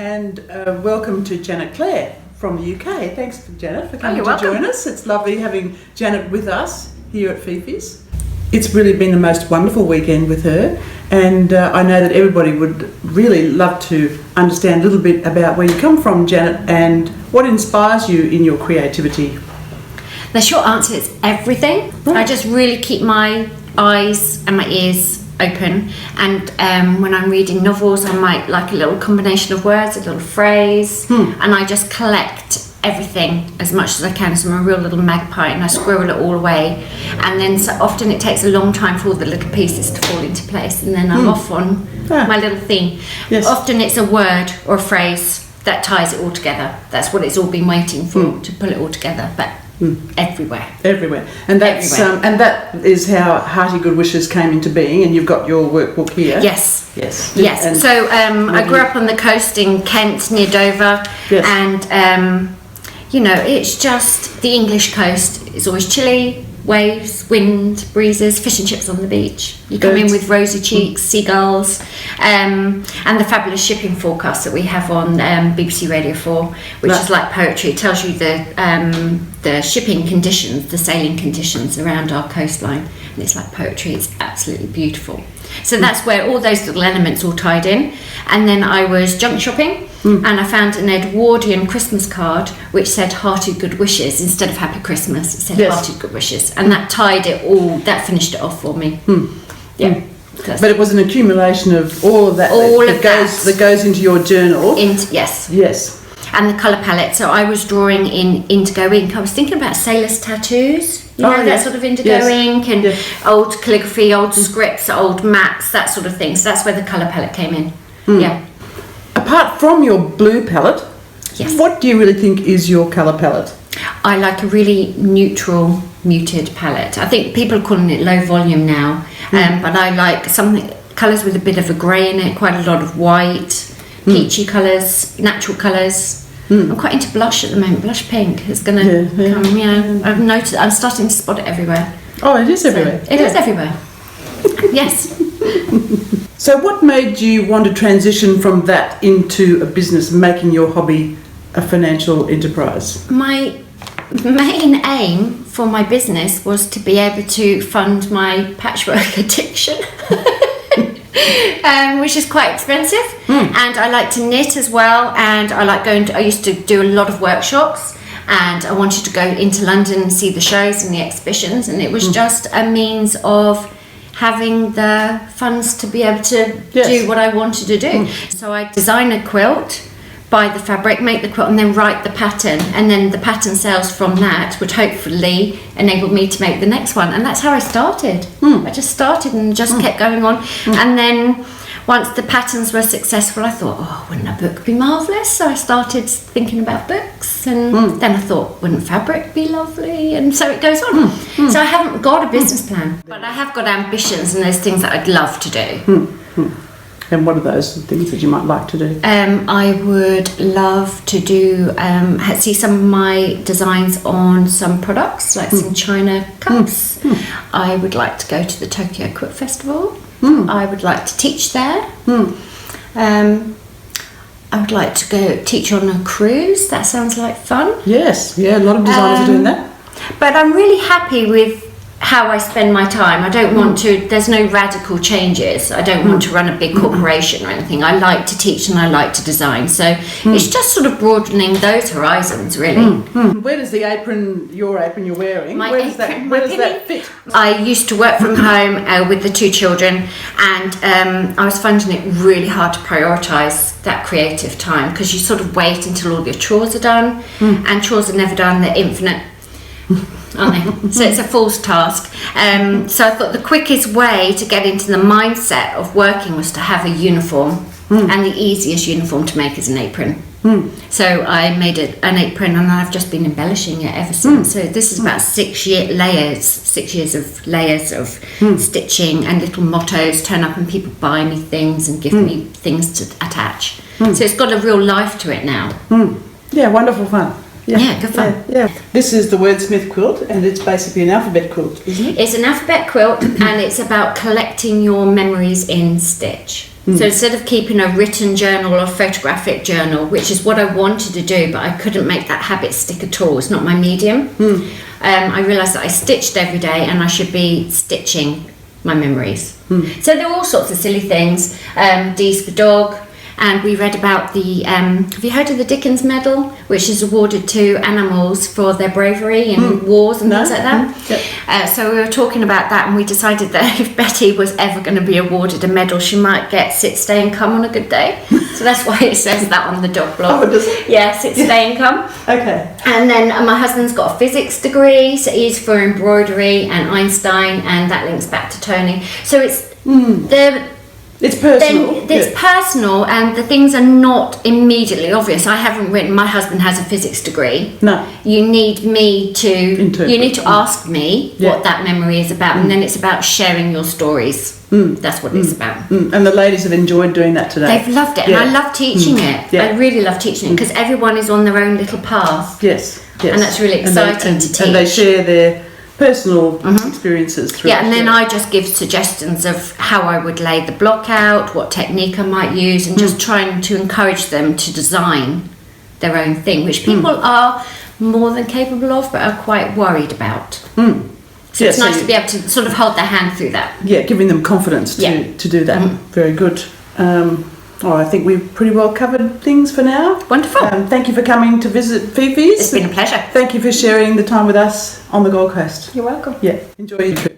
and welcome to Janet Clare from the UK. Thanks, Janet, for coming to join us. It's lovely having Janet with us here at Fifi's. It's really been the most wonderful weekend with her, and I know that everybody would really love to understand a little bit about where you come from, Janet, and what inspires you in your creativity. The short answer is everything. Right. I just really keep my eyes and my ears open, and when I'm reading novels I might like a little combination of words, a little phrase, and I just collect everything as much as I can. So I'm a real little magpie and I squirrel it all away, and then so often it takes a long time for all the little pieces to fall into place, and then I'm off on my little theme. Yes. Often it's a word or a phrase that ties it all together. That's what it's all been waiting for, to pull it all together. But everywhere, and that's everywhere. And that is how Hearty Good Wishes came into being. And you've got your workbook here. Yes. And so I grew up on the coast in Kent near Dover, and you know, it's just the English coast. It's always chilly, waves, wind, breezes, fish and chips on the beach. You come in with rosy cheeks, seagulls, and the fabulous shipping forecast that we have on BBC Radio 4, which is like poetry. It tells you the shipping conditions, the sailing conditions around our coastline, and it's like poetry. It's absolutely beautiful. So that's where all those little elements all tied in. And then I was junk shopping, and I found an Edwardian Christmas card which said Hearty Good Wishes instead of Happy Christmas. It said Hearty Good Wishes, and that tied it all, that finished it off for me. But it was an accumulation of all of that that goes into your journal. Yes. And the colour palette. So I was drawing in indigo ink. I was thinking about sailors' tattoos. You know, that sort of indigo ink, and old calligraphy, old scripts, old maps, that sort of thing. So that's where the colour palette came in. Apart from your blue palette, what do you really think is your colour palette? I like a really neutral, muted palette. I think people are calling it low volume now, but I like colours with a bit of a grey in it, quite a lot of white, peachy colours, natural colours. I'm quite into blush at the moment. Blush pink is going to come. I've noticed. I'm starting to spot it everywhere. Oh, it is everywhere. It is everywhere. Yes. So, what made you want to transition from that into a business, making your hobby a financial enterprise? My main aim for my business was to be able to fund my patchwork addiction. Which is quite expensive, and I like to knit as well, and I like I used to do a lot of workshops, and I wanted to go into London and see the shows and the exhibitions, and it was just a means of having the funds to be able to do what I wanted to do. So I design a quilt, buy the fabric, make the quilt, and then write the pattern, and then the pattern sales from that would hopefully enable me to make the next one. And that's how I started. I just started and just kept going on, and then once the patterns were successful, I thought, wouldn't a book be marvellous? So I started thinking about books, and then I thought, wouldn't fabric be lovely? And so it goes on. So I haven't got a business plan, but I have got ambitions, and there's things that I'd love to do. And what are those things that you might like to do? I would love to do see some of my designs on some products, like some china cups. I would like to go to the Tokyo Quilt Festival. I would like to teach there. I would like to go teach on a cruise. That sounds like fun. Yes, a lot of designers are doing that. But I'm really happy with how I spend my time. I don't want to, there's no radical changes. I don't want to run a big corporation or anything. I like to teach and I like to design. So it's just sort of broadening those horizons, really. Where does the apron, your apron you're wearing, where does that fit? I used to work from home with the two children, and I was finding it really hard to prioritise that creative time, because you sort of wait until all your chores are done, and chores are never done, they're infinite. Aren't they? So it's a false task. So I thought the quickest way to get into the mindset of working was to have a uniform, and the easiest uniform to make is an apron. So I made an apron, and I've just been embellishing it ever since. So this is about 6 years of layers of stitching and little mottos turn up, and people buy me things and give me things to attach. So it's got a real life to it now. Yeah, wonderful fun. Yeah, good fun. Yeah. This is the Wordsmith quilt, and it's basically an alphabet quilt, isn't it? It's an alphabet quilt, and it's about collecting your memories in stitch. So instead of keeping a written journal or photographic journal, which is what I wanted to do, but I couldn't make that habit stick at all, it's not my medium, I realised that I stitched every day and I should be stitching my memories. So there are all sorts of silly things. D's for dog. And we read about the, have you heard of the Dickens Medal, which is awarded to animals for their bravery in wars and things like that? So we were talking about that, and we decided that if Betty was ever going to be awarded a medal, she might get sit, stay and come on a good day. So that's why it says that on the dog blog. Oh, does it? Yeah, sit, stay and come. Okay. And then my husband's got a physics degree, so he's for embroidery and Einstein, and that links back to toning. So it's It's personal. It's personal, and the things are not immediately obvious. I haven't written. My husband has a physics degree. No. You need me to. Interpret. You need to ask me what that memory is about, and then it's about sharing your stories. That's what it's about. And the ladies have enjoyed doing that today. They've loved it, and I love teaching it. Yeah. I really love teaching it because everyone is on their own little path. Yes. And that's really exciting to teach. And they share their personal experiences through and then I just give suggestions of how I would lay the block out, what technique I might use, and just trying to encourage them to design their own thing, which people are more than capable of but are quite worried about. So it's nice to be able to sort of hold their hand through that. Yeah, giving them confidence to do that. Very good. I think we've pretty well covered things for now. Wonderful. Thank you for coming to visit Fifi's. It's been a pleasure. Thank you for sharing the time with us on the Gold Coast. You're welcome. Yeah, enjoy your trip.